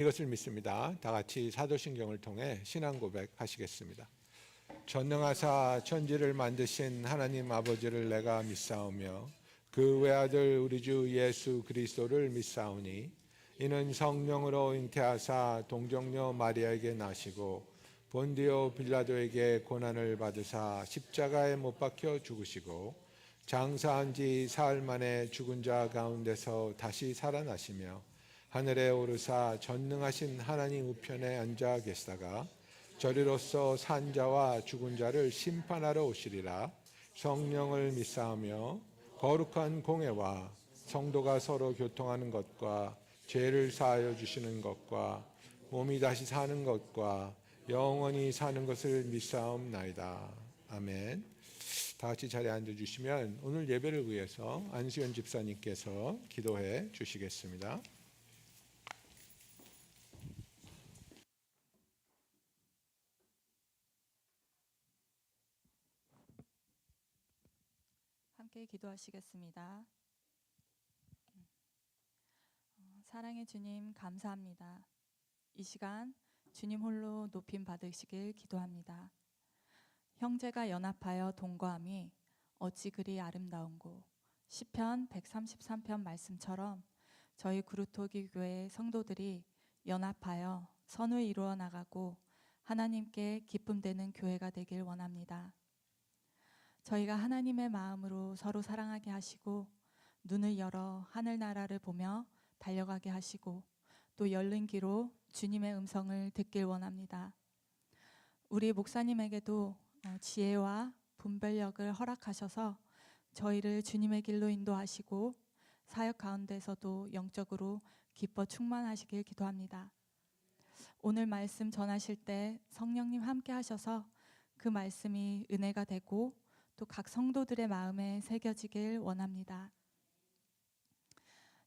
이것을 믿습니다. 다 같이 사도신경을 통해 신앙 고백하시겠습니다. 전능하사 천지를 만드신 하나님 아버지를 내가 믿사오며 그 외아들 우리 주 예수 그리스도를 믿사오니 이는 성령으로 잉태하사 동정녀 마리아에게 나시고 본디오 빌라도에게 고난을 받으사 십자가에 못 박혀 죽으시고 장사한 지 사흘 만에 죽은 자 가운데서 다시 살아나시며 하늘에 오르사 전능하신 하나님 우편에 앉아 계시다가 저리로서 산 자와 죽은 자를 심판하러 오시리라. 성령을 믿사오며 거룩한 공회와 성도가 서로 교통하는 것과 죄를 사하여 주시는 것과 몸이 다시 사는 것과 영원히 사는 것을 믿사옵나이다. 아멘. 다 같이 자리에 앉아주시면 오늘 예배를 위해서 안수연 집사님께서 기도해 주시겠습니다. 함께 기도하시겠습니다. 사랑의 주님 감사합니다. 이 시간 주님 홀로 높임 받으시길 기도합니다. 형제가 연합하여 동거함이 어찌 그리 아름다운고 시편 133편 말씀처럼 저희 구루토기 교회 성도들이 연합하여 선을 이루어 나가고 하나님께 기쁨 되는 교회가 되길 원합니다. 저희가 하나님의 마음으로 서로 사랑하게 하시고 눈을 열어 하늘나라를 보며 달려가게 하시고 또 열린 귀로 주님의 음성을 듣길 원합니다. 우리 목사님에게도 지혜와 분별력을 허락하셔서 저희를 주님의 길로 인도하시고 사역 가운데서도 영적으로 기뻐 충만하시길 기도합니다. 오늘 말씀 전하실 때 성령님 함께 하셔서 그 말씀이 은혜가 되고 또 각 성도들의 마음에 새겨지길 원합니다.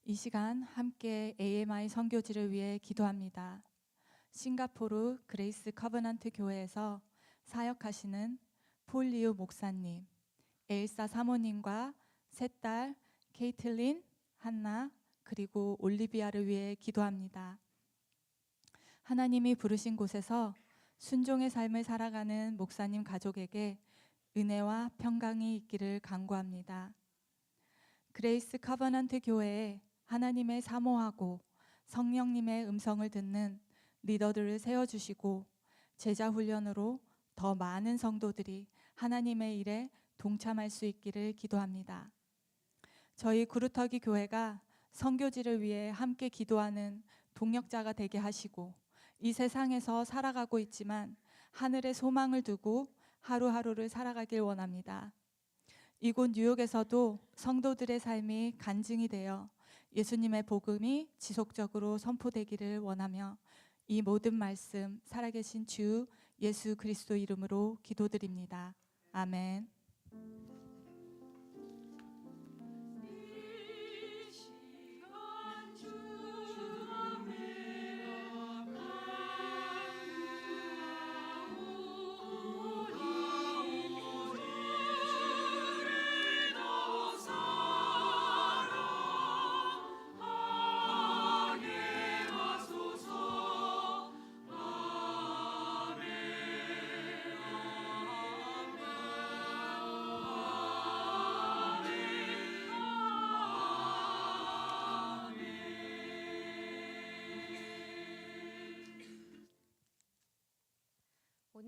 이 시간 함께 AMI 선교지를 위해 기도합니다. 싱가포르 그레이스 커버넌트 교회에서 사역하시는 폴 리우 목사님, 엘사 사모님과 셋 딸 케이틀린, 한나, 그리고 올리비아를 위해 기도합니다. 하나님이 부르신 곳에서 순종의 삶을 살아가는 목사님 가족에게 은혜와 평강이 있기를 간구합니다. 그레이스 커버넌트 교회에 하나님의 사모하고 성령님의 음성을 듣는 리더들을 세워주시고 제자 훈련으로 더 많은 성도들이 하나님의 일에 동참할 수 있기를 기도합니다. 저희 구루터기 교회가 선교지를 위해 함께 기도하는 동역자가 되게 하시고 이 세상에서 살아가고 있지만 하늘의 소망을 두고 하루하루를 살아가길 원합니다. 이곳 뉴욕에서도 성도들의 삶이 간증이 되어 예수님의 복음이 지속적으로 선포되기를 원하며 이 모든 말씀 살아계신 주 예수 그리스도 이름으로 기도드립니다. 아멘.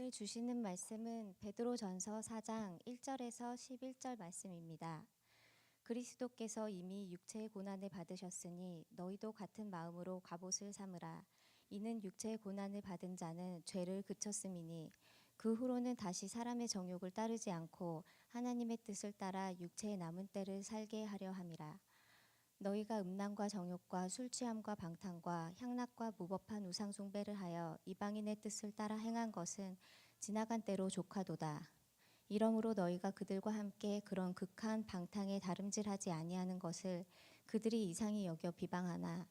오늘 주시는 말씀은 베드로전서 4장 1절에서 11절 말씀입니다. 그리스도께서 이미 육체의 고난을 받으셨으니 너희도 같은 마음으로 갑옷을 삼으라. 이는 육체의 고난을 받은 자는 죄를 그쳤음이니 그 후로는 다시 사람의 정욕을 따르지 않고 하나님의 뜻을 따라 육체의 남은 때를 살게 하려 함이라. 너희가 음란과 정욕과 술취함과 방탕과 향락과 무법한 우상 숭배를 하여 이방인의 뜻을 따라 행한 것은 지나간 때로 족하도다. 이러므로 너희가 그들과 함께 그런 극한 방탕에 다름질하지 아니하는 것을 그들이 이상히 여겨 비방하나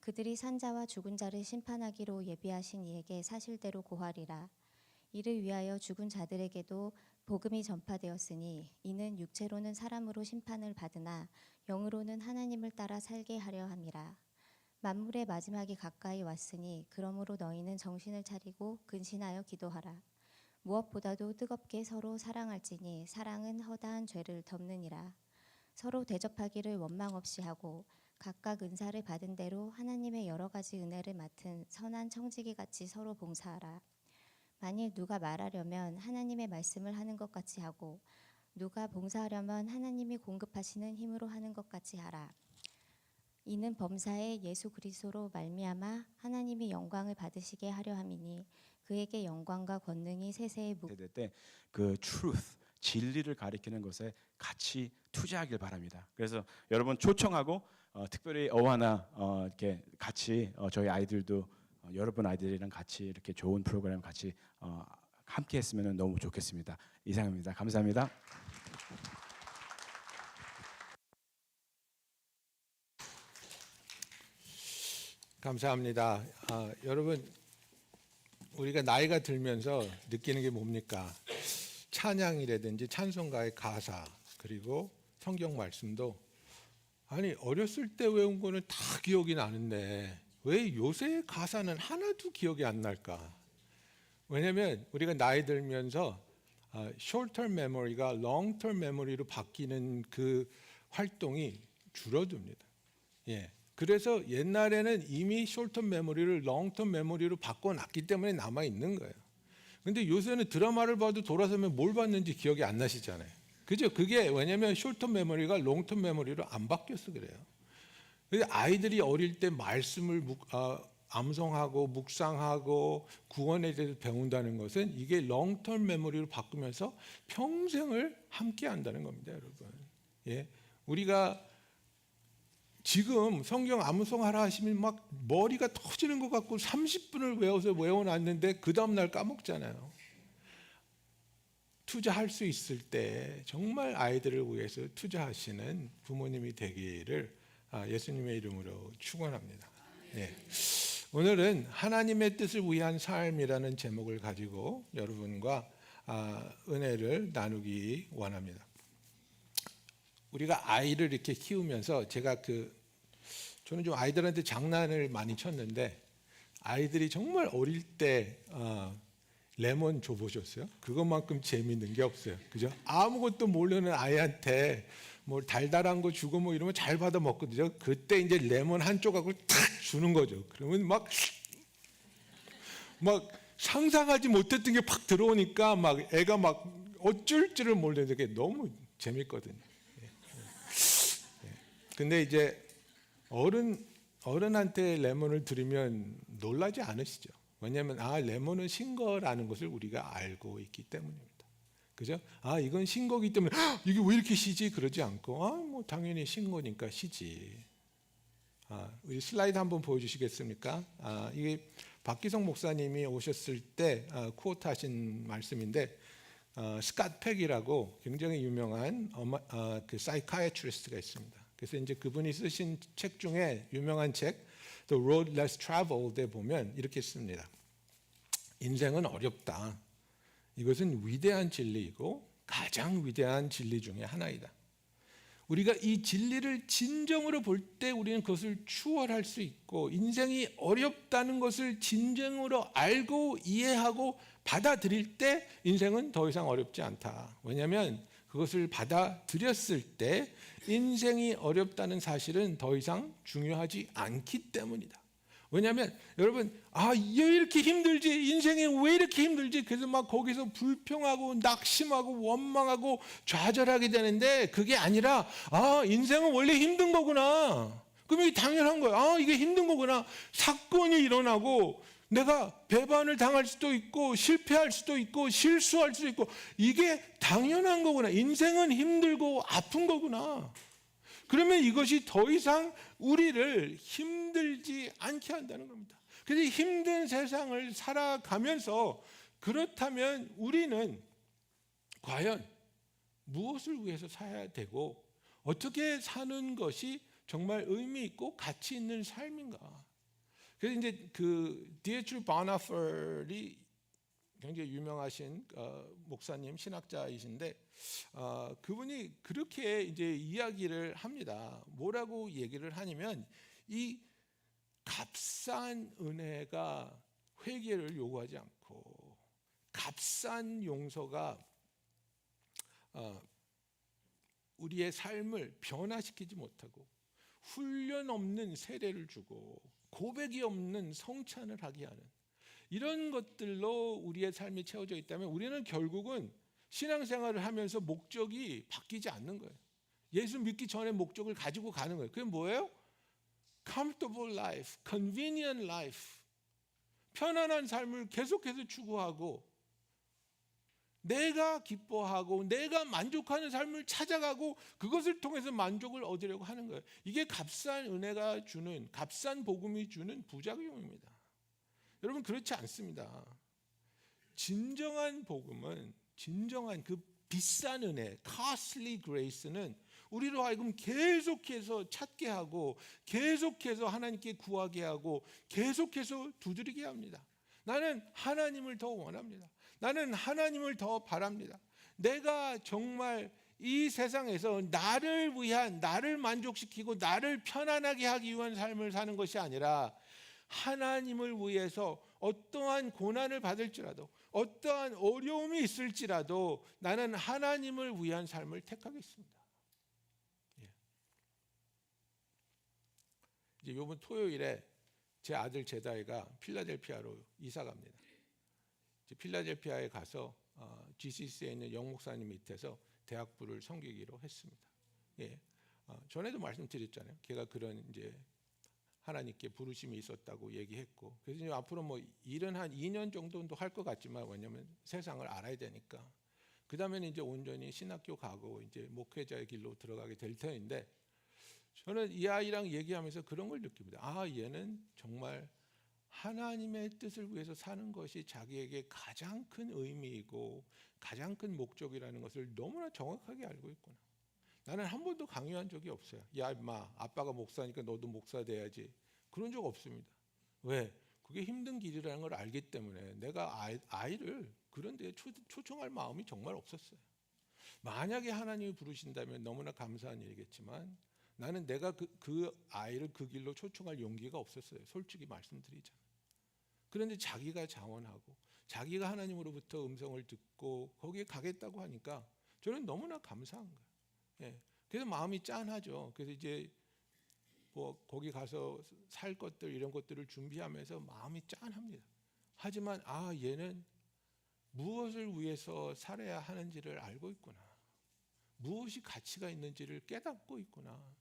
그들이 산자와 죽은 자를 심판하기로 예비하신 이에게 사실대로 고하리라. 이를 위하여 죽은 자들에게도 복음이 전파되었으니 이는 육체로는 사람으로 심판을 받으나 영으로는 하나님을 따라 살게 하려 함이라. 만물의 마지막이 가까이 왔으니 그러므로 너희는 정신을 차리고 근신하여 기도하라. 무엇보다도 뜨겁게 서로 사랑할지니 사랑은 허다한 죄를 덮느니라. 서로 대접하기를 원망 없이 하고 각각 은사를 받은 대로 하나님의 여러 가지 은혜를 맡은 선한 청지기 같이 서로 봉사하라. 만일 누가 말하려면 하나님의 말씀을 하는 것 같이 하고 누가 봉사하려면 하나님이 공급하시는 힘으로 하는 것 같이 하라. 이는 범사에 예수 그리스도로 말미암아 하나님이 영광을 받으시게 하려 함이니 그에게 영광과 권능이 세세에 세대 때 그 truth 진리를 가리키는 것에 같이 투자하길 바랍니다. 그래서 여러분 초청하고 특별히 어와나 이렇게 같이 저희 아이들도 여러분 아이들이랑 같이 이렇게 좋은 프로그램 같이 함께 했으면 너무 좋겠습니다. 이상입니다. 감사합니다. 감사합니다. 여러분 우리가 나이가 들면서 느끼는 게 뭡니까? 찬양이라든지 찬송가의 가사 그리고 성경 말씀도 아니 어렸을 때 외운 거는 다 기억이 나는데 왜 요새의 가사는 하나도 기억이 안 날까? 왜냐하면 우리가 나이 들면서 short-term memory가 long-term memory로 바뀌는 그 활동이 줄어듭니다. 예. 그래서 옛날에는 이미 short-term memory를 long-term memory로 바꿔놨기 때문에 남아 있는 거예요. 근데 요새는 드라마를 봐도 돌아서면 뭘 봤는지 기억이 안 나시잖아요. 그죠? 그게 왜냐면 short-term memory가 long-term memory로 안 바뀌어서 그래요. 근데 아이들이 어릴 때 말씀을 암송하고 묵상하고 구원에 대해서 배운다는 것은 이게 long-term memory로 바꾸면서 평생을 함께 한다는 겁니다, 여러분. 예. 우리가 지금 성경 암송하라 하시면 막 머리가 터지는 것 같고 30분을 외워놨는데 그 다음날 까먹잖아요. 투자할 수 있을 때 정말 아이들을 위해서 투자하시는 부모님이 되기를 예수님의 이름으로 축원합니다. 예. 오늘은 하나님의 뜻을 위한 삶이라는 제목을 가지고 여러분과 은혜를 나누기 원합니다. 우리가 아이를 이렇게 키우면서 저는 좀 아이들한테 장난을 많이 쳤는데 아이들이 정말 어릴 때 레몬 줘보셨어요? 그것만큼 재미있는 게 없어요. 그죠? 아무것도 모르는 아이한테 뭐 달달한 거 주고 뭐 이러면 잘 받아 먹거든요. 그때 이제 레몬 한 조각을 탁 주는 거죠. 그러면 막 상상하지 못했던 게 팍 들어오니까 막 애가 막 어쩔 줄을 모르는 게 너무 재밌거든요. 근데 이제 어른한테 레몬을 드리면 놀라지 않으시죠? 왜냐하면 레몬은 신 거라는 것을 우리가 알고 있기 때문입니다. 그죠? 이건 신 거기 때문에 이게 왜 이렇게 시지? 그러지 않고 뭐 당연히 신 거니까 시지. 우리 슬라이드 한번 보여주시겠습니까? 이게 박기성 목사님이 오셨을 때 코트하신 말씀인데 스캇 팩이라고 굉장히 유명한 그 사이카이애트리스트가 있습니다. 그래서 이제 그분이 쓰신 책 중에 유명한 책 The Road Less Traveled에 보면 이렇게 씁니다. 인생은 어렵다. 이것은 위대한 진리이고 가장 위대한 진리 중에 하나이다. 우리가 이 진리를 진정으로 볼 때 우리는 그것을 추월할 수 있고 인생이 어렵다는 것을 진정으로 알고 이해하고 받아들일 때 인생은 더 이상 어렵지 않다. 왜냐하면 그것을 받아들였을 때 인생이 어렵다는 사실은 더 이상 중요하지 않기 때문이다. 왜냐하면 여러분 왜 이렇게 힘들지? 인생이 왜 이렇게 힘들지? 그래서 막 거기서 불평하고 낙심하고 원망하고 좌절하게 되는데 그게 아니라 인생은 원래 힘든 거구나. 그럼 이게 당연한 거야. 이게 힘든 거구나. 사건이 일어나고 내가 배반을 당할 수도 있고 실패할 수도 있고 실수할 수도 있고 이게 당연한 거구나. 인생은 힘들고 아픈 거구나. 그러면 이것이 더 이상 우리를 힘들지 않게 한다는 겁니다. 그래서 힘든 세상을 살아가면서 그렇다면 우리는 과연 무엇을 위해서 살아야 되고 어떻게 사는 것이 정말 의미 있고 가치 있는 삶인가? 그래서 이제 그 디에트리 바나펄이 굉장히 유명하신 목사님 신학자이신데 그분이 그렇게 이제 이야기를 합니다. 뭐라고 얘기를 하냐면 이 값싼 은혜가 회개를 요구하지 않고 값싼 용서가 우리의 삶을 변화시키지 못하고 훈련 없는 세례를 주고 고백이 없는 성찬을 하게 하는 이런 것들로 우리의 삶이 채워져 있다면 우리는 결국은 신앙생활을 하면서 목적이 바뀌지 않는 거예요. 예수 믿기 전에 목적을 가지고 가는 거예요. 그게 뭐예요? Comfortable life, convenient life. 편안한 삶을 계속해서 추구하고 내가 기뻐하고 내가 만족하는 삶을 찾아가고 그것을 통해서 만족을 얻으려고 하는 거예요. 이게 값싼 은혜가 주는, 값싼 복음이 주는 부작용입니다. 여러분, 그렇지 않습니다. 진정한 복음은, 진정한 그 비싼 은혜, costly grace는 우리로 하여금 계속해서 찾게 하고 계속해서 하나님께 구하게 하고 계속해서 두드리게 합니다. 나는 하나님을 더 원합니다. 나는 하나님을 더 바랍니다. 내가 정말 이 세상에서 나를 위한, 나를 만족시키고 나를 편안하게 하기 위한 삶을 사는 것이 아니라 하나님을 위해서 어떠한 고난을 받을지라도 어떠한 어려움이 있을지라도 나는 하나님을 위한 삶을 택하겠습니다. 이제 이번 토요일에 제 아들 제다이가 필라델피아로 이사 갑니다. 필라델피아에 가서 GCC에 있는 영 목사님 밑에서 대학부를 섬기기로 했습니다. 전에도 말씀드렸잖아요. 걔가 그런 이제 하나님께 부르심이 있었다고 얘기했고, 그래서 이제 앞으로 뭐 일은 한 2년 정도는 할 것 같지만 왜냐하면 세상을 알아야 되니까 그 다음에는 이제 온전히 신학교 가고 이제 목회자의 길로 들어가게 될 터인데, 저는 이 아이랑 얘기하면서 그런 걸 느낍니다. 아, 얘는 정말 하나님의 뜻을 위해서 사는 것이 자기에게 가장 큰 의미이고 가장 큰 목적이라는 것을 너무나 정확하게 알고 있구나. 나는 한 번도 강요한 적이 없어요. 야 임마, 아빠가 목사니까 너도 목사 돼야지. 그런 적 없습니다. 왜? 그게 힘든 길이라는 걸 알기 때문에 내가 아이를 그런 데 초청할 마음이 정말 없었어요. 만약에 하나님이 부르신다면 너무나 감사한 일이겠지만 나는 내가 그 아이를 그 길로 초청할 용기가 없었어요. 솔직히 말씀드리자면. 그런데 자기가 자원하고 자기가 하나님으로부터 음성을 듣고 거기에 가겠다고 하니까 저는 너무나 감사한 거예요. 그래서 마음이 짠하죠. 그래서 이제 뭐 거기 가서 살 것들 이런 것들을 준비하면서 마음이 짠합니다. 하지만 얘는 무엇을 위해서 살아야 하는지를 알고 있구나. 무엇이 가치가 있는지를 깨닫고 있구나.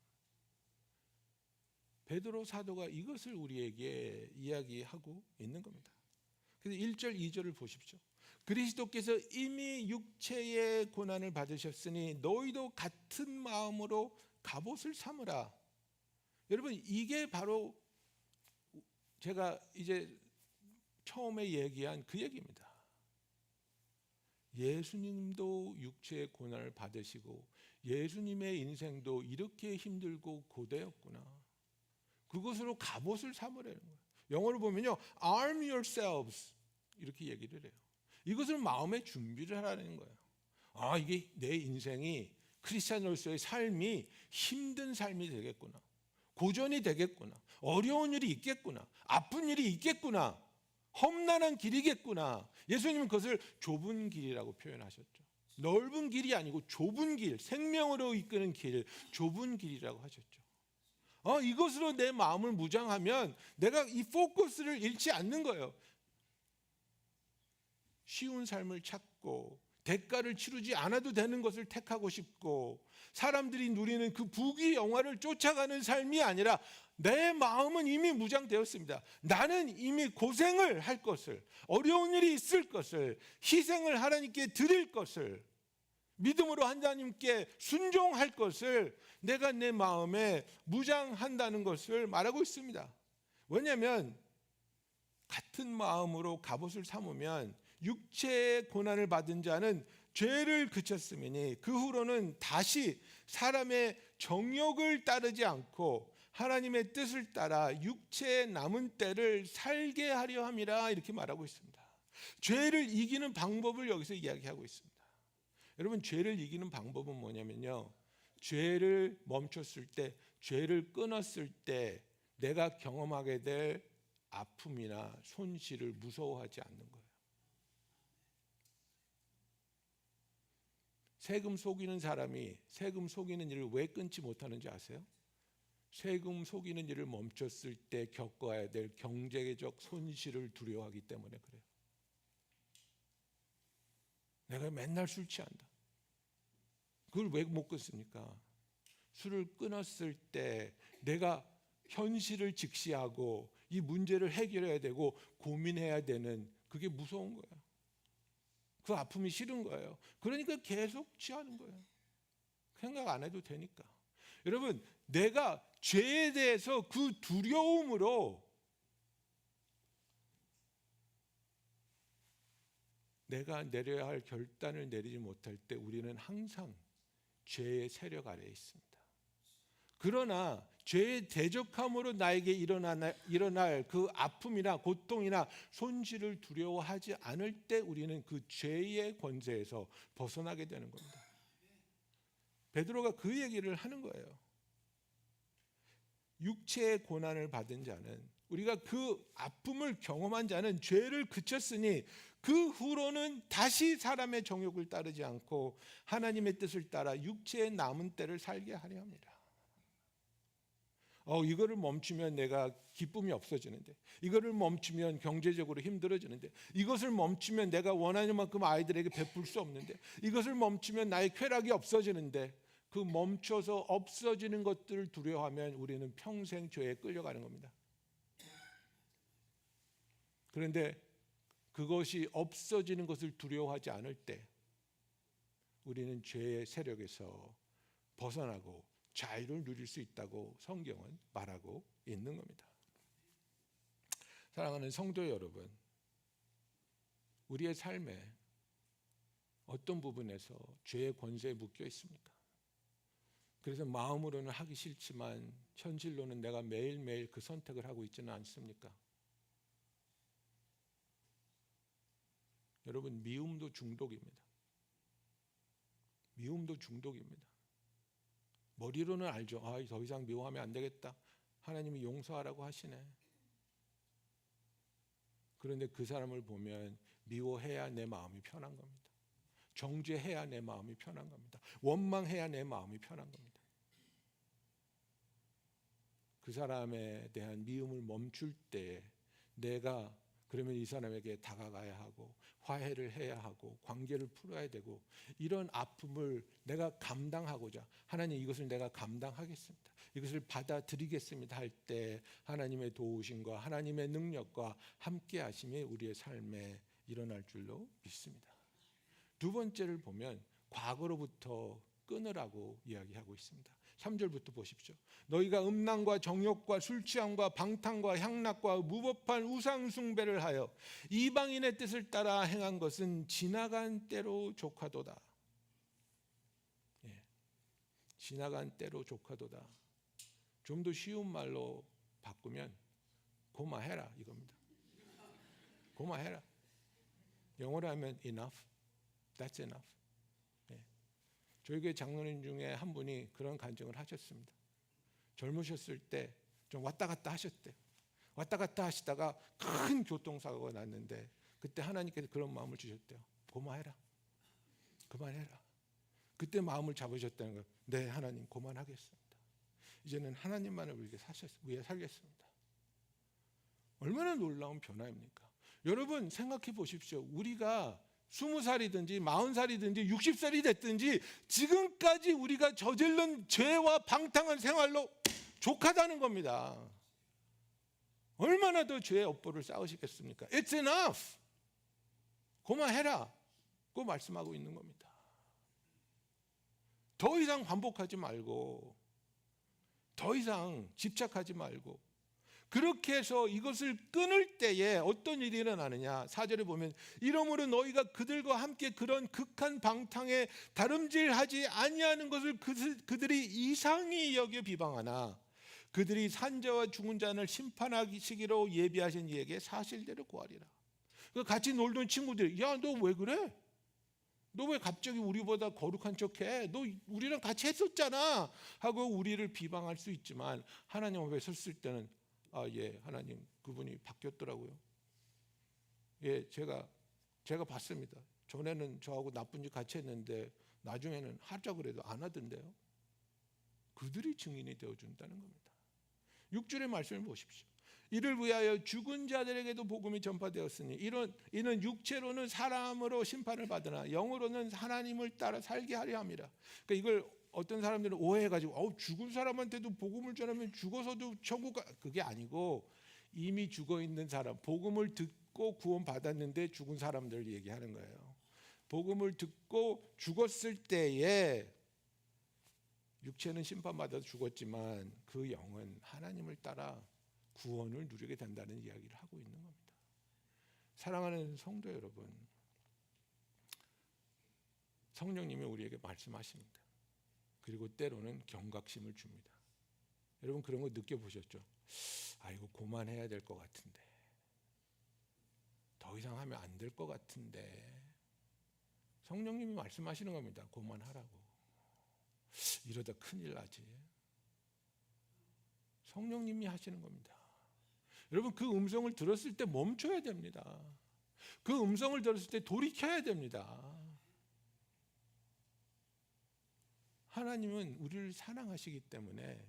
베드로 사도가 이것을 우리에게 이야기하고 있는 겁니다. 그래서 1절, 2절을 보십시오. 그리스도께서 이미 육체의 고난을 받으셨으니 너희도 같은 마음으로 갑옷을 삼으라. 여러분, 이게 바로 제가 이제 처음에 얘기한 그 얘기입니다. 예수님도 육체의 고난을 받으시고 예수님의 인생도 이렇게 힘들고 고되었구나. 그것으로 갑옷을 삼으라는 거예요. 영어로 보면요, arm yourselves 이렇게 얘기를 해요. 이것을 마음의 준비를 하라는 거예요. 이게 내 인생이 크리스찬으로서의 삶이 힘든 삶이 되겠구나. 고전이 되겠구나. 어려운 일이 있겠구나. 아픈 일이 있겠구나. 험난한 길이겠구나. 예수님은 그것을 좁은 길이라고 표현하셨죠. 넓은 길이 아니고 좁은 길, 생명으로 이끄는 길, 좁은 길이라고 하셨죠. 이것으로 내 마음을 무장하면 내가 이 포커스를 잃지 않는 거예요. 쉬운 삶을 찾고 대가를 치르지 않아도 되는 것을 택하고 싶고 사람들이 누리는 그 부귀 영화를 쫓아가는 삶이 아니라 내 마음은 이미 무장되었습니다. 나는 이미 고생을 할 것을, 어려운 일이 있을 것을, 희생을 하나님께 드릴 것을, 믿음으로 하나님께 순종할 것을 내가 내 마음에 무장한다는 것을 말하고 있습니다. 왜냐하면 같은 마음으로 갑옷을 삼으면 육체의 고난을 받은 자는 죄를 그쳤으니 그 후로는 다시 사람의 정욕을 따르지 않고 하나님의 뜻을 따라 육체의 남은 때를 살게 하려 함이라 이렇게 말하고 있습니다. 죄를 이기는 방법을 여기서 이야기하고 있습니다. 여러분, 죄를 이기는 방법은 뭐냐면요, 죄를 멈췄을 때, 죄를 끊었을 때 내가 경험하게 될 아픔이나 손실을 무서워하지 않는 거예요. 세금 속이는 사람이 세금 속이는 일을 왜 끊지 못하는지 아세요? 세금 속이는 일을 멈췄을 때 겪어야 될 경제적 손실을 두려워하기 때문에 그래요. 내가 맨날 술 취한다. 그걸 왜 못 끊습니까? 술을 끊었을 때 내가 현실을 직시하고 이 문제를 해결해야 되고 고민해야 되는 그게 무서운 거예요. 그 아픔이 싫은 거예요. 그러니까 계속 취하는 거예요. 생각 안 해도 되니까. 여러분, 내가 죄에 대해서 그 두려움으로 내가 내려야 할 결단을 내리지 못할 때 우리는 항상 죄의 세력 아래에 있습니다. 그러나 죄의 대적함으로 나에게 일어날 그 아픔이나 고통이나 손실을 두려워하지 않을 때 우리는 그 죄의 권세에서 벗어나게 되는 겁니다. 베드로가 그 얘기를 하는 거예요. 육체의 고난을 받은 자는, 우리가 그 아픔을 경험한 자는 죄를 그쳤으니 그 후로는 다시 사람의 정욕을 따르지 않고 하나님의 뜻을 따라 육체의 남은 때를 살게 하려 합니다. 이거를 멈추면 내가 기쁨이 없어지는데, 이거를 멈추면 경제적으로 힘들어지는데, 이것을 멈추면 내가 원하는 만큼 아이들에게 베풀 수 없는데, 이것을 멈추면 나의 쾌락이 없어지는데, 그 멈춰서 없어지는 것들을 두려워하면 우리는 평생 죄에 끌려가는 겁니다. 그런데 그것이 없어지는 것을 두려워하지 않을 때 우리는 죄의 세력에서 벗어나고 자유를 누릴 수 있다고 성경은 말하고 있는 겁니다. 사랑하는 성도 여러분, 우리의 삶에 어떤 부분에서 죄의 권세에 묶여 있습니까? 그래서 마음으로는 하기 싫지만 현실로는 내가 매일매일 그 선택을 하고 있지는 않습니까? 여러분, 미움도 중독입니다. 미움도 중독입니다. 머리로는 알죠. 더 이상 미워하면 안 되겠다. 하나님이 용서하라고 하시네. 그런데 그 사람을 보면 미워해야 내 마음이 편한 겁니다. 정죄해야 내 마음이 편한 겁니다. 원망해야 내 마음이 편한 겁니다. 그 사람에 대한 미움을 멈출 때 내가 그러면 이 사람에게 다가가야 하고 화해를 해야 하고 관계를 풀어야 되고, 이런 아픔을 내가 감당하고자, 하나님 이것을 내가 감당하겠습니다, 이것을 받아들이겠습니다 할 때 하나님의 도우심과 하나님의 능력과 함께 하심이 우리의 삶에 일어날 줄로 믿습니다. 두 번째를 보면 과거로부터 끊으라고 이야기하고 있습니다. 3절부터 보십시오. 너희가 음란과 정욕과 술취함과 방탕과 향락과 무법한 우상 숭배를 하여 이방인의 뜻을 따라 행한 것은 지나간 때로 족하도다. 지나간 때로 족하도다. 좀 더 쉬운 말로 바꾸면 고마해라 이겁니다. 고마해라. 영어로 하면 enough. That's enough. 저희 교회 장로님 중에 한 분이 그런 간증을 하셨습니다. 젊으셨을 때 좀 왔다 갔다 하셨대요. 왔다 갔다 하시다가 큰 교통사고가 났는데 그때 하나님께서 그런 마음을 주셨대요. 고마해라. 그만해라. 그때 마음을 잡으셨다는 거예요. 네, 하나님 그만하겠습니다. 이제는 하나님만을 위해 살겠습니다. 얼마나 놀라운 변화입니까? 여러분 생각해 보십시오. 우리가 20살이든지 40살이든지 60살이 됐든지 지금까지 우리가 저질른 죄와 방탕한 생활로 족하다는 겁니다. 얼마나 더 죄의 업보를 쌓으시겠습니까? It's enough. 그만해라. 그 말씀하고 있는 겁니다. 더 이상 반복하지 말고, 더 이상 집착하지 말고, 그렇게 해서 이것을 끊을 때에 어떤 일이 일어나느냐. 4절에 보면 이러므로 너희가 그들과 함께 그런 극한 방탕에 다름질하지 아니하는 것을 그들이 이상히 여겨 비방하나 그들이 산자와 죽은 자를 심판하시기로 예비하신 이에게 사실대로 구하리라. 같이 놀던 친구들이 야, 너 왜 그래? 너 왜 갑자기 우리보다 거룩한 척해? 너 우리랑 같이 했었잖아 하고 우리를 비방할 수 있지만 하나님 앞에 섰을 때는 아, 예, 하나님 그분이 바뀌었더라고요. 예, 제가 봤습니다. 전에는 저하고 나쁜 짓 같이 했는데 나중에는 하자 그래도 안 하던데요. 그들이 증인이 되어준다는 겁니다. 6절의 말씀을 보십시오. 이를 위하여 죽은 자들에게도 복음이 전파되었으니 이는 육체로는 사람으로 심판을 받으나 영으로는 하나님을 따라 살게 하려 함이라. 그러니까 이걸 어떤 사람들은 오해해가지고 죽은 사람한테도 복음을 전하면 죽어서도 천국 그게 아니고 이미 죽어 있는 사람, 복음을 듣고 구원 받았는데 죽은 사람들을 얘기하는 거예요. 복음을 듣고 죽었을 때에 육체는 심판받아서 죽었지만 그 영은 하나님을 따라 구원을 누리게 된다는 이야기를 하고 있는 겁니다. 사랑하는 성도 여러분, 성령님이 우리에게 말씀하십니다. 그리고 때로는 경각심을 줍니다. 여러분 그런 거 느껴보셨죠? 아, 이거 그만해야 될 것 같은데, 더 이상 하면 안 될 것 같은데, 성령님이 말씀하시는 겁니다. 그만하라고. 이러다 큰일 나지. 성령님이 하시는 겁니다. 여러분 그 음성을 들었을 때 멈춰야 됩니다. 그 음성을 들었을 때 돌이켜야 됩니다. 하나님은 우리를 사랑하시기 때문에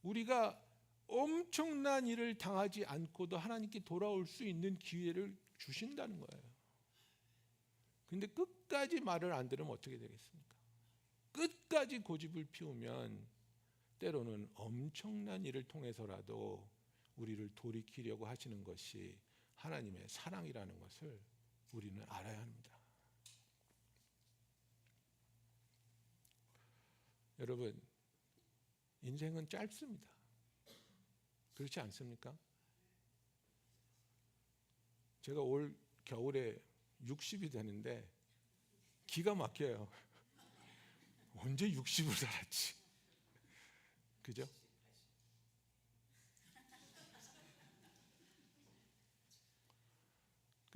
우리가 엄청난 일을 당하지 않고도 하나님께 돌아올 수 있는 기회를 주신다는 거예요. 근데 끝까지 말을 안 들으면 어떻게 되겠습니까? 끝까지 고집을 피우면 때로는 엄청난 일을 통해서라도 우리를 돌이키려고 하시는 것이 하나님의 사랑이라는 것을 우리는 알아야 합니다. 여러분, 인생은 짧습니다. 그렇지 않습니까? 제가 올 겨울에 60이 되는데 기가 막혀요. 언제 60을 살았지? 그죠?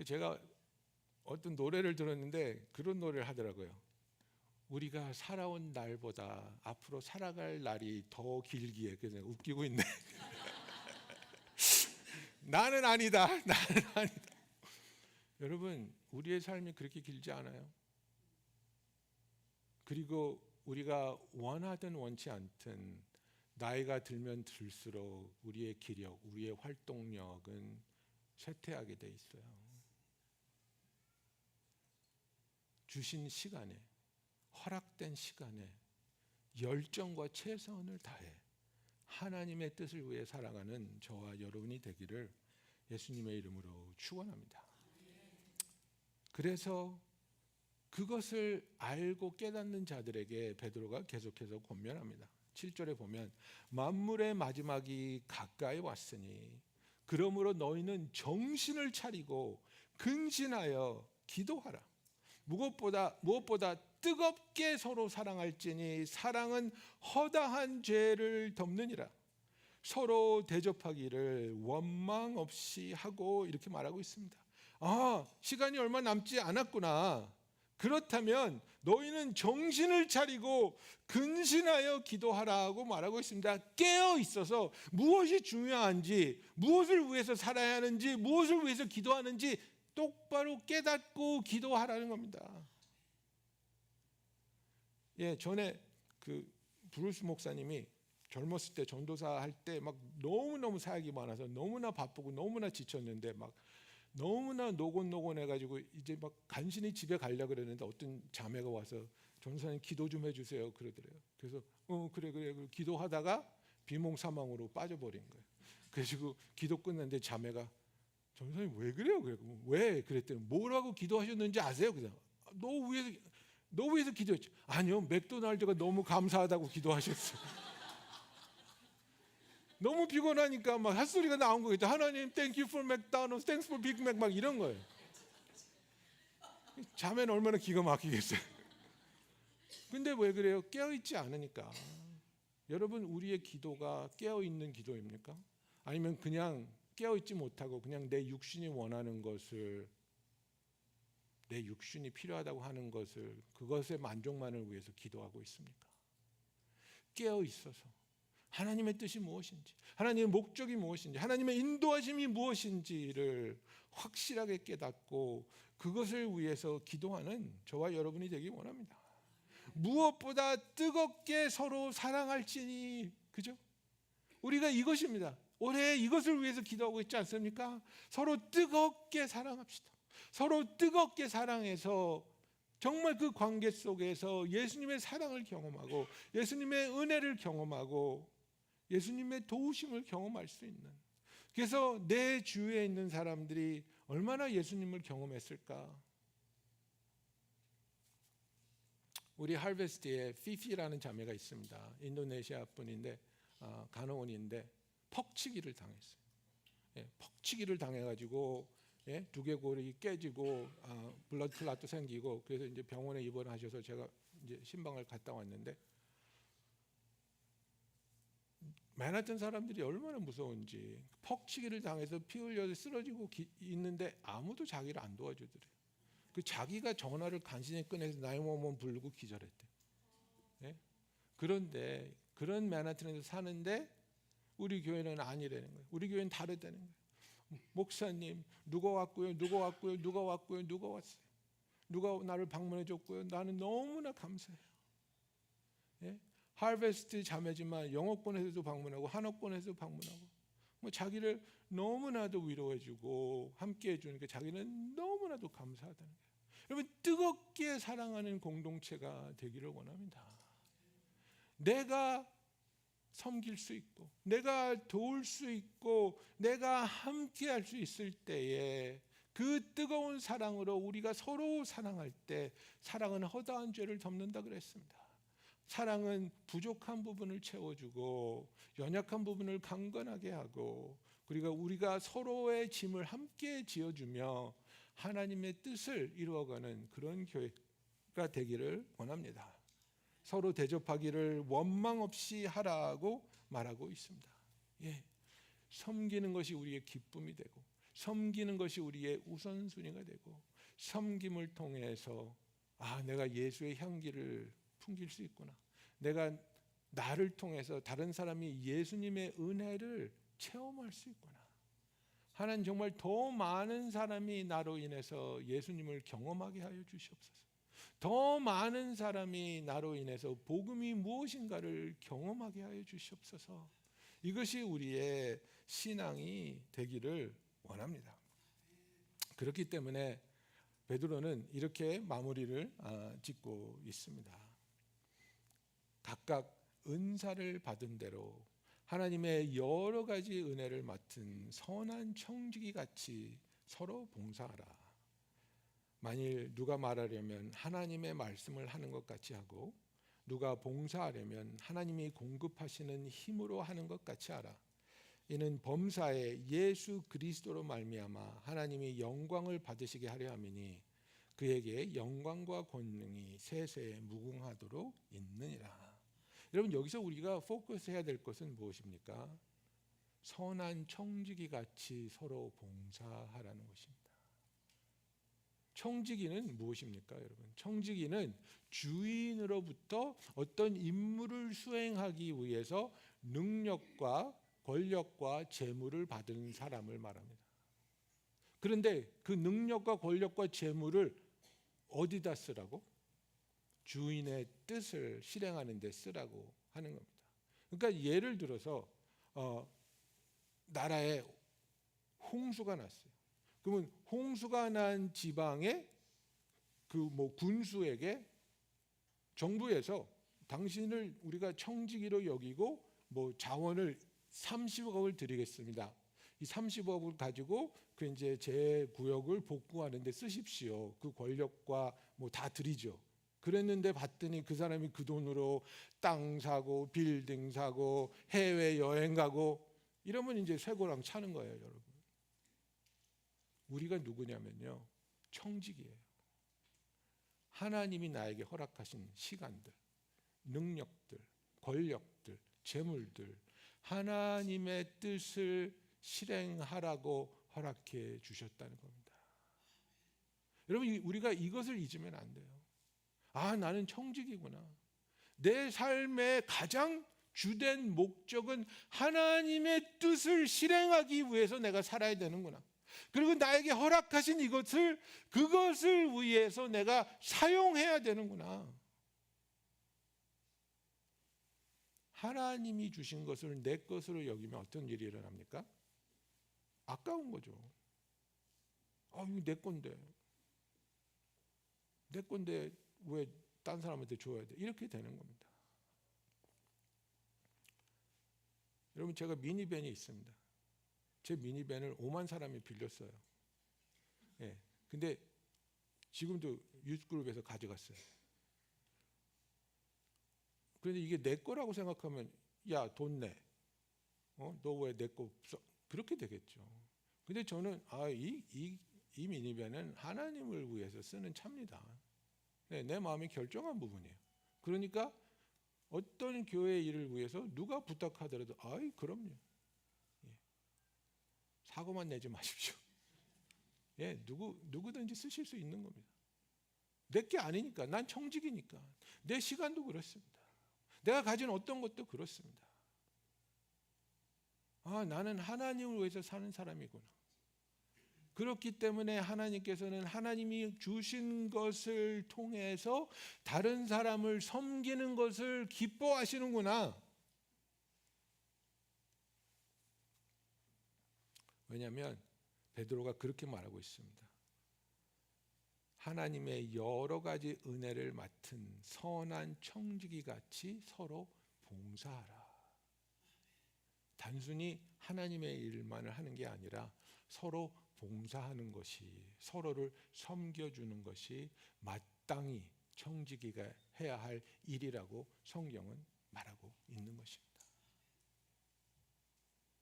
제가 어떤 노래를 들었는데 그런 노래를 하더라고요. 우리가 살아온 날보다 앞으로 살아갈 날이 더 길기에. 그래서 웃기고 있네. 나는 아니다. 나는 아니다. 여러분, 우리의 삶이 그렇게 길지 않아요. 그리고 우리가 원하든 원치 않든 나이가 들면 들수록 우리의 기력, 우리의 활동력은 쇠퇴하게 돼 있어요. 주신 시간에, 허락된 시간에 열정과 최선을 다해 하나님의 뜻을 위해 살아가는 저와 여러분이 되기를 예수님의 이름으로 축원합니다. 그래서 그것을 알고 깨닫는 자들에게 베드로가 계속해서 권면합니다. 7절에 보면 만물의 마지막이 가까이 왔으니 그러므로 너희는 정신을 차리고 근신하여 기도하라. 무엇보다 뜨겁게 서로 사랑할지니 사랑은 허다한 죄를 덮느니라. 서로 대접하기를 원망 없이 하고 이렇게 말하고 있습니다. 아, 시간이 얼마 남지 않았구나. 그렇다면 너희는 정신을 차리고 근신하여 기도하라고 말하고 있습니다. 깨어 있어서 무엇이 중요한지, 무엇을 위해서 살아야 하는지, 무엇을 위해서 기도하는지 똑바로 깨닫고 기도하라는 겁니다. 예, 전에 그 브루스 목사님이 젊었을 때 전도사 할 때 막 너무너무 사역이 많아서 너무나 바쁘고 너무나 지쳤는데 막 너무나 노곤노곤해가지고 이제 막 간신히 집에 가려고 그랬는데 어떤 자매가 와서 전도사님 기도 좀 해주세요 그러더래요. 그래서 그래 기도하다가 비몽사망으로 빠져버린 거예요. 그래서 기도 끝났는데 자매가 전도사님 왜 그래요? 왜? 그랬더니 뭐라고 기도하셨는지 아세요? 그냥 너 위해서 기도했죠. 아니요, 맥도날드가 너무 감사하다고 기도하셨어요. 너무 피곤하니까 막 핫소리가 나온 거겠죠. 하나님, thank you for McDonald's, thanks for Big Mac 막 이런 거예요. 자매는 얼마나 기가 막히겠어요. 근데 왜 그래요? 깨어있지 않으니까. 여러분, 우리의 기도가 깨어있는 기도입니까? 아니면 그냥 깨어있지 못하고 그냥 내 육신이 원하는 것을, 내 육신이 필요하다고 하는 것을, 그것의 만족만을 위해서 기도하고 있습니까? 깨어있어서 하나님의 뜻이 무엇인지, 하나님의 목적이 무엇인지, 하나님의 인도하심이 무엇인지를 확실하게 깨닫고 그것을 위해서 기도하는 저와 여러분이 되기 원합니다. 무엇보다 뜨겁게 서로 사랑할지니, 그죠? 우리가 이것입니다. 올해 이것을 위해서 기도하고 있지 않습니까? 서로 뜨겁게 사랑합시다. 서로 뜨겁게 사랑해서 정말 그 관계 속에서 예수님의 사랑을 경험하고 예수님의 은혜를 경험하고 예수님의 도우심을 경험할 수 있는, 그래서 내 주위에 있는 사람들이 얼마나 예수님을 경험했을까. 우리 할베스트에 피피라는 자매가 있습니다. 인도네시아 분인데 간호원인데 퍽치기를 당했어요. 퍽치기를 당해가지고 두개골이 깨지고 블러드 클럿도 생기고, 그래서 이제 병원에 입원하셔서 제가 이제 신방을 갔다 왔는데, 맨하튼 사람들이 얼마나 무서운지, 퍽치기를 당해서 피 흘려서 쓰러지고 있는데 아무도 자기를 안 도와주더래요. 그 자기가 전화를 간신히 꺼내서 911 부르고 기절했대. 그런데 그런 맨하튼에서 사는데 우리 교회는 아니라는 거예요. 우리 교회는 다르다는 거예요. 목사님, 누가 왔고요, 누가 왔고요, 누가 왔고요, 누가 왔어요. 누가 나를 방문해 줬고요. 나는 너무나 감사해요. 하베스트 자매지만 영어권에서도 방문하고 한어권에서도 방문하고, 뭐 자기를 너무나도 위로해주고 함께해 주니까 자기는 너무나도 감사하다는 거예요. 여러분, 뜨겁게 사랑하는 공동체가 되기를 원합니다. 내가 섬길 수 있고 내가 도울 수 있고 내가 함께할 수 있을 때에 그 뜨거운 사랑으로 우리가 서로 사랑할 때, 사랑은 허다한 죄를 덮는다 그랬습니다. 사랑은 부족한 부분을 채워주고 연약한 부분을 강건하게 하고, 그리고 우리가 서로의 짐을 함께 지어주며 하나님의 뜻을 이루어가는 그런 교회가 되기를 원합니다. 서로 대접하기를 원망 없이 하라고 말하고 있습니다. 섬기는 것이 우리의 기쁨이 되고 섬기는 것이 우리의 우선순위가 되고, 섬김을 통해서 내가 예수의 향기를 풍길 수 있구나, 내가 나를 통해서 다른 사람이 예수님의 은혜를 체험할 수 있구나, 하나님 정말 더 많은 사람이 나로 인해서 예수님을 경험하게 하여 주시옵소서. 더 많은 사람이 나로 인해서 복음이 무엇인가를 경험하게 하여 주시옵소서. 이것이 우리의 신앙이 되기를 원합니다. 그렇기 때문에 베드로는 이렇게 마무리를 짓고 있습니다. 각각 은사를 받은 대로 하나님의 여러 가지 은혜를 맡은 선한 청지기 같이 서로 봉사하라. 만일 누가 말하려면 하나님의 말씀을 하는 것 같이 하고, 누가 봉사하려면 하나님이 공급하시는 힘으로 하는 것 같이 하라. 이는 범사에 예수 그리스도로 말미암아 하나님이 영광을 받으시게 하려 함이니 그에게 영광과 권능이 세세에 무궁하도록 있느니라. 여러분, 여기서 우리가 포커스해야 될 것은 무엇입니까? 선한 청지기 같이 서로 봉사하라는 것입니다. 청지기는 무엇입니까, 여러분? 청지기는 주인으로부터 어떤 임무를 수행하기 위해서 능력과 권력과 재물을 받은 사람을 말합니다. 그런데 그 능력과 권력과 재물을 어디다 쓰라고? 주인의 뜻을 실행하는 데 쓰라고 하는 겁니다. 그러니까 예를 들어서 나라에 홍수가 났어요. 그러면 홍수가 난 지방의 군수에게 정부에서 당신을 우리가 청지기로 여기고 자원을 30억을 드리겠습니다. 이 30억을 가지고 그 이제 제 구역을 복구하는 데 쓰십시오. 그 권력과 다 드리죠. 그랬는데 봤더니 그 사람이 그 돈으로 땅 사고 빌딩 사고 해외 여행 가고 이러면 이제 쇠고랑 차는 거예요, 여러분. 우리가 누구냐면요, 청지기예요. 하나님이 나에게 허락하신 시간들, 능력들, 권력들, 재물들, 하나님의 뜻을 실행하라고 허락해 주셨다는 겁니다. 여러분, 우리가 이것을 잊으면 안 돼요. 나는 청지기구나. 내 삶의 가장 주된 목적은 하나님의 뜻을 실행하기 위해서 내가 살아야 되는구나. 그리고 나에게 허락하신 그것을 위해서 내가 사용해야 되는구나. 하나님이 주신 것을 내 것으로 여기면 어떤 일이 일어납니까? 아까운 거죠. 이거 내 건데. 내 건데 왜 딴 사람한테 줘야 돼? 이렇게 되는 겁니다. 여러분, 제가 미니밴이 있습니다. 제 미니밴을 5만 사람이 빌렸어요. 예. 근데 지금도 유스그룹에서 가져갔어요. 그런데 이게 내 거라고 생각하면 야, 돈 내. 너 왜 내 거 없어? 그렇게 되겠죠. 근데 저는 이 미니밴은 하나님을 위해서 쓰는 차입니다. 네, 내 마음이 결정한 부분이에요. 그러니까 어떤 교회 일을 위해서 누가 부탁하더라도 그럼요. 예. 사고만 내지 마십시오. 예, 누구든지 쓰실 수 있는 겁니다. 내 게 아니니까. 난 청직이니까. 내 시간도 그렇습니다. 내가 가진 어떤 것도 그렇습니다. 나는 하나님을 위해서 사는 사람이구나. 그렇기 때문에 하나님께서는 하나님이 주신 것을 통해서 다른 사람을 섬기는 것을 기뻐하시는구나. 왜냐하면 베드로가 그렇게 말하고 있습니다. 하나님의 여러 가지 은혜를 맡은 선한 청지기 같이 서로 봉사하라. 단순히 하나님의 일만을 하는 게 아니라 서로 봉사하는 것이, 서로를 섬겨주는 것이 마땅히 청지기가 해야 할 일이라고 성경은 말하고 있는 것입니다.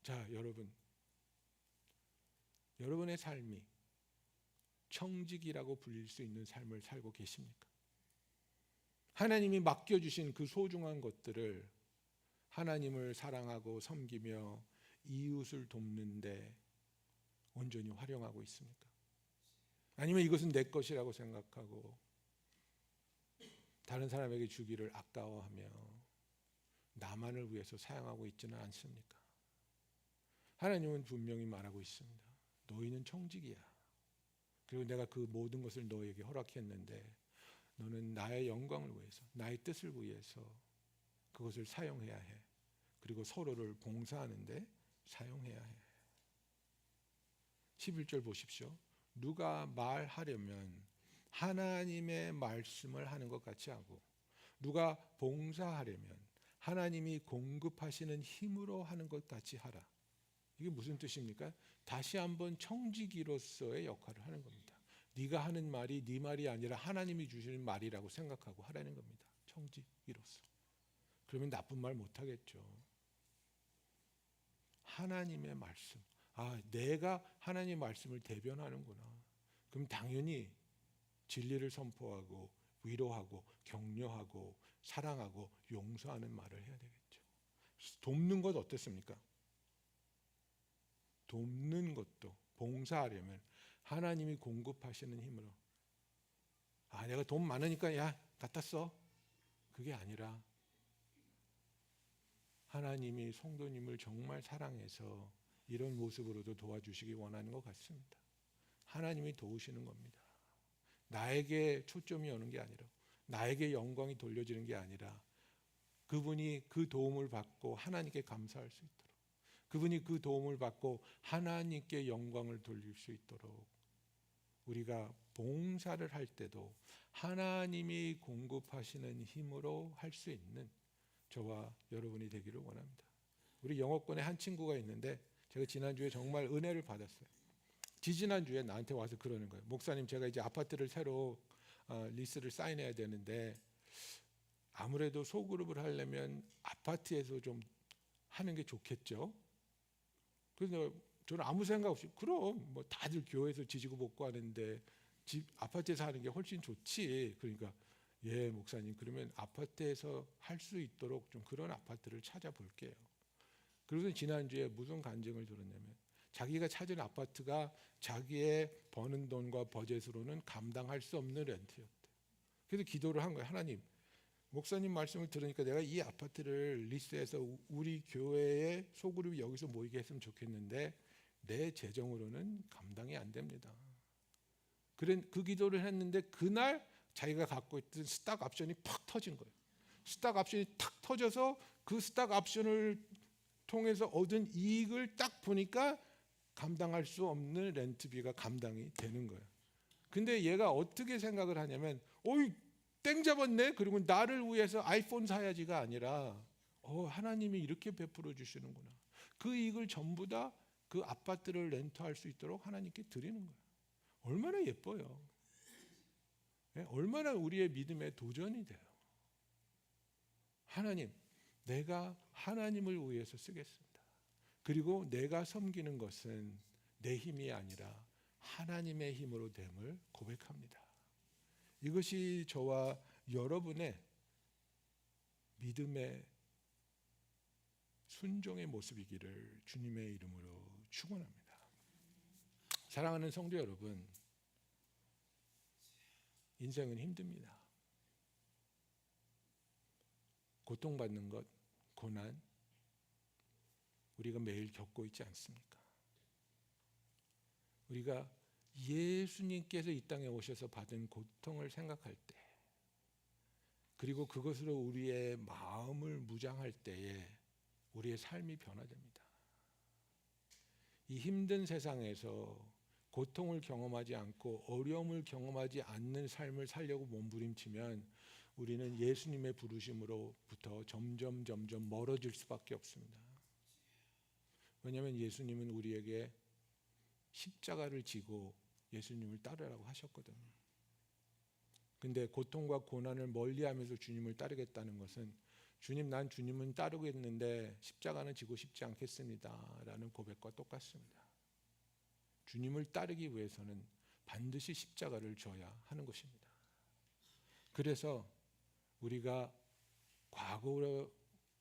자, 여러분의 삶이 청지기라고 불릴 수 있는 삶을 살고 계십니까? 하나님이 맡겨주신 그 소중한 것들을 하나님을 사랑하고 섬기며 이웃을 돕는데 온전히 활용하고 있습니까? 아니면 이것은 내 것이라고 생각하고 다른 사람에게 주기를 아까워하며 나만을 위해서 사용하고 있지는 않습니까? 하나님은 분명히 말하고 있습니다. 너희는 청지기야. 그리고 내가 그 모든 것을 너에게 허락했는데 너는 나의 영광을 위해서, 나의 뜻을 위해서 그것을 사용해야 해. 그리고 서로를 봉사하는데 사용해야 해. 11절 보십시오. 누가 말하려면 하나님의 말씀을 하는 것 같이 하고, 누가 봉사하려면 하나님이 공급하시는 힘으로 하는 것 같이 하라. 이게 무슨 뜻입니까? 다시 한번 청지기로서의 역할을 하는 겁니다. 네가 하는 말이 네 말이 아니라 하나님이 주시는 말이라고 생각하고 하라는 겁니다. 청지기로서. 그러면 나쁜 말 못하겠죠. 하나님의 말씀. 내가 하나님의 말씀을 대변하는구나. 그럼 당연히 진리를 선포하고 위로하고 격려하고 사랑하고 용서하는 말을 해야 되겠죠. 돕는 것 어떻습니까? 돕는 것도 봉사하려면 하나님이 공급하시는 힘으로. 내가 돈 많으니까 갖다 써. 그게 아니라 하나님이 성도님을 정말 사랑해서 이런 모습으로도 도와주시기 원하는 것 같습니다. 하나님이 도우시는 겁니다. 나에게 초점이 오는 게 아니라, 나에게 영광이 돌려지는 게 아니라 그분이 그 도움을 받고 하나님께 감사할 수 있도록, 그분이 그 도움을 받고 하나님께 영광을 돌릴 수 있도록 우리가 봉사를 할 때도 하나님이 공급하시는 힘으로 할 수 있는 저와 여러분이 되기를 원합니다. 우리 영어권에 한 친구가 있는데 제가 지난주에 정말 은혜를 받았어요. 지지난주에 나한테 와서 그러는 거예요. 목사님, 제가 이제 아파트를 새로 리스를 사인해야 되는데 아무래도 소그룹을 하려면 아파트에서 좀 하는 게 좋겠죠. 그래서 저는 아무 생각 없이 그럼 뭐 다들 교회에서 지지고 볶고 하는데 집 아파트에서 하는 게 훨씬 좋지. 그러니까 예, 목사님, 그러면 아파트에서 할 수 있도록 좀 그런 아파트를 찾아볼게요. 그래서 지난주에 무슨 간증을 들었냐면 자기가 찾은 아파트가 자기의 버는 돈과 버젯으로는 감당할 수 없는 렌트였대요. 그래서 기도를 한 거예요. 하나님, 목사님 말씀을 들으니까 내가 이 아파트를 리스해서 우리 교회의 소그룹이 여기서 모이게 했으면 좋겠는데 내 재정으로는 감당이 안 됩니다. 그 기도를 했는데 그날 자기가 갖고 있던 스탁 옵션이 팍 터진 거예요. 스탁 옵션이 탁 터져서 그 스탁 옵션을 통해서 얻은 이익을 딱 보니까 감당할 수 없는 렌트비가 감당이 되는 거예요. 근데 얘가 어떻게 생각을 하냐면 어이 땡 잡았네. 그리고 나를 위해서 아이폰 사야지가 아니라 하나님이 이렇게 베풀어 주시는구나. 그 이익을 전부 다 그 아파트를 렌트할 수 있도록 하나님께 드리는 거예요. 얼마나 예뻐요. 얼마나 우리의 믿음의 도전이 돼요. 하나님, 내가 하나님을 위해서 쓰겠습니다. 그리고 내가 섬기는 것은 내 힘이 아니라 하나님의 힘으로 됨을 고백합니다. 이것이 저와 여러분의 믿음의 순종의 모습이기를 주님의 이름으로 축원합니다. 사랑하는 성도 여러분, 인생은 힘듭니다. 고통받는 것, 고난, 우리가 매일 겪고 있지 않습니까? 우리가 예수님께서 이 땅에 오셔서 받은 고통을 생각할 때, 그리고 그것으로 우리의 마음을 무장할 때에 우리의 삶이 변화됩니다. 이 힘든 세상에서 고통을 경험하지 않고 어려움을 경험하지 않는 삶을 살려고 몸부림치면 우리는 예수님의 부르심으로부터 점점 멀어질 수밖에 없습니다. 왜냐하면 예수님은 우리에게 십자가를 지고 예수님을 따르라고 하셨거든요. 근데 고통과 고난을 멀리하면서 주님을 따르겠다는 것은 주님, 난 주님은 따르겠는데 십자가는 지고 싶지 않겠습니다 라는 고백과 똑같습니다. 주님을 따르기 위해서는 반드시 십자가를 져야 하는 것입니다. 그래서 우리가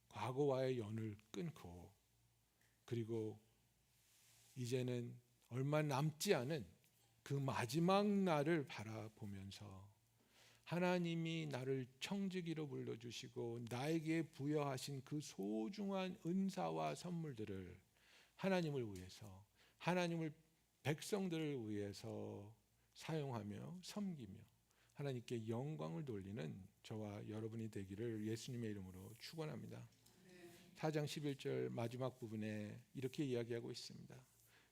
과거와의 연을 끊고, 그리고 이제는 얼마 남지 않은 그 마지막 날을 바라보면서 하나님이 나를 청지기로 불러주시고 나에게 부여하신 그 소중한 은사와 선물들을 하나님을 위해서, 하나님을 백성들을 위해서 사용하며 섬기며 하나님께 영광을 돌리는 저와 여러분이 되기를 예수님의 이름으로 축원합니다. 4장 11절 마지막 부분에 이렇게 이야기하고 있습니다.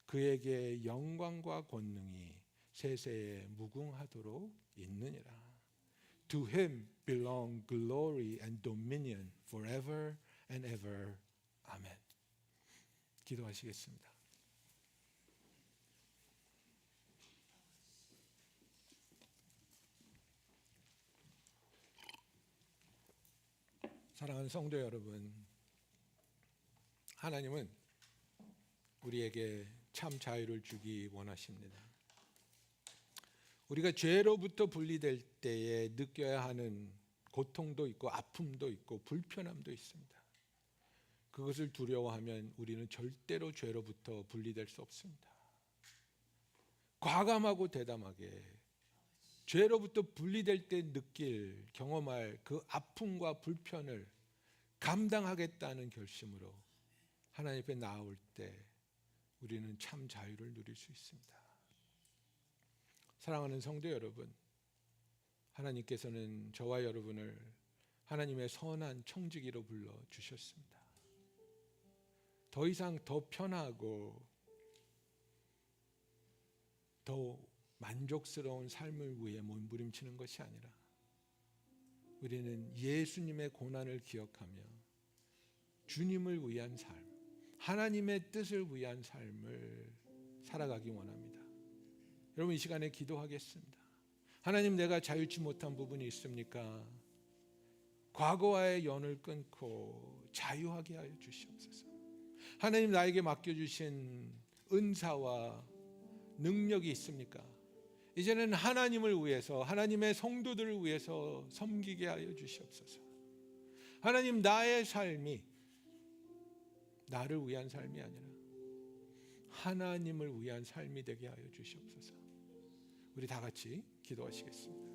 그에게 영광과 권능이 세세에 무궁하도록 있느니라. To him belong glory and dominion forever and ever. 아멘. 기도하시겠습니다. 사랑하는 성도 여러분, 하나님은 우리에게 참 자유를 주기 원하십니다. 우리가 죄로부터 분리될 때에 느껴야 하는 고통도 있고 아픔도 있고 불편함도 있습니다. 그것을 두려워하면 우리는 절대로 죄로부터 분리될 수 없습니다. 과감하고 대담하게 죄로부터 분리될 때 느낄, 경험할 그 아픔과 불편을 감당하겠다는 결심으로 하나님 앞에 나올 때 우리는 참 자유를 누릴 수 있습니다. 사랑하는 성도 여러분, 하나님께서는 저와 여러분을 하나님의 선한 청지기로 불러주셨습니다. 더 이상 더 편하고 더 만족스러운 삶을 위해 몸부림치는 것이 아니라 우리는 예수님의 고난을 기억하며 주님을 위한 삶, 하나님의 뜻을 위한 삶을 살아가기 원합니다. 여러분, 이 시간에 기도하겠습니다. 하나님, 내가 자유치 못한 부분이 있습니까? 과거와의 연을 끊고 자유하게 하여 주시옵소서. 하나님, 나에게 맡겨주신 은사와 능력이 있습니까? 이제는 하나님을 위해서, 하나님의 성도들을 위해서 섬기게 하여 주시옵소서. 하나님, 나의 삶이 나를 위한 삶이 아니라 하나님을 위한 삶이 되게 하여 주시옵소서. 우리 다 같이 기도하시겠습니다.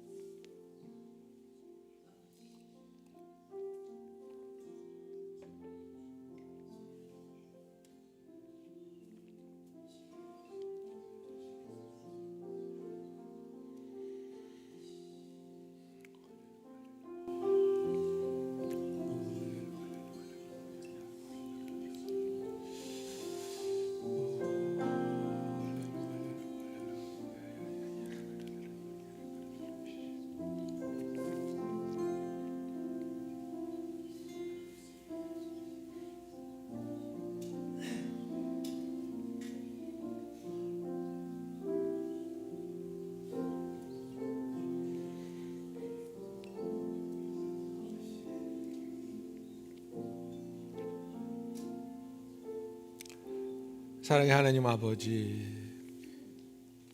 사랑의 하나님 아버지,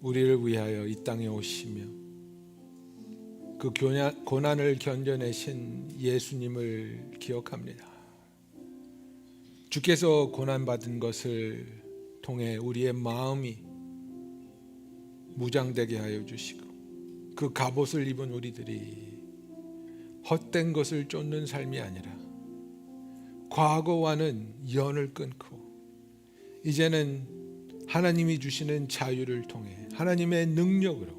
우리를 위하여 이 땅에 오시며 그 고난을 견뎌내신 예수님을 기억합니다. 주께서 고난받은 것을 통해 우리의 마음이 무장되게 하여 주시고 그 갑옷을 입은 우리들이 헛된 것을 쫓는 삶이 아니라 과거와는 연을 끊고 이제는 하나님이 주시는 자유를 통해 하나님의 능력으로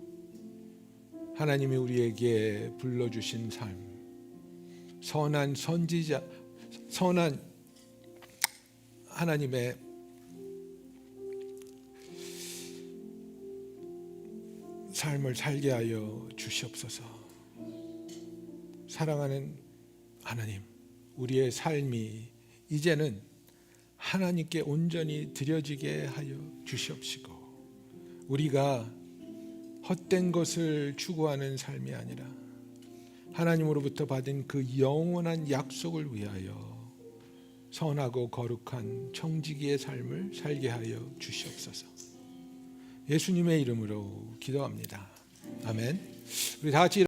하나님이 우리에게 불러주신 삶, 선한 선지자, 선한 하나님의 삶을 살게 하여 주시옵소서. 사랑하는 하나님, 우리의 삶이 이제는 하나님께 온전히 드려지게 하여 주시옵시고 우리가 헛된 것을 추구하는 삶이 아니라 하나님으로부터 받은 그 영원한 약속을 위하여 선하고 거룩한 청지기의 삶을 살게 하여 주시옵소서. 예수님의 이름으로 기도합니다. 아멘. 우리 다 같이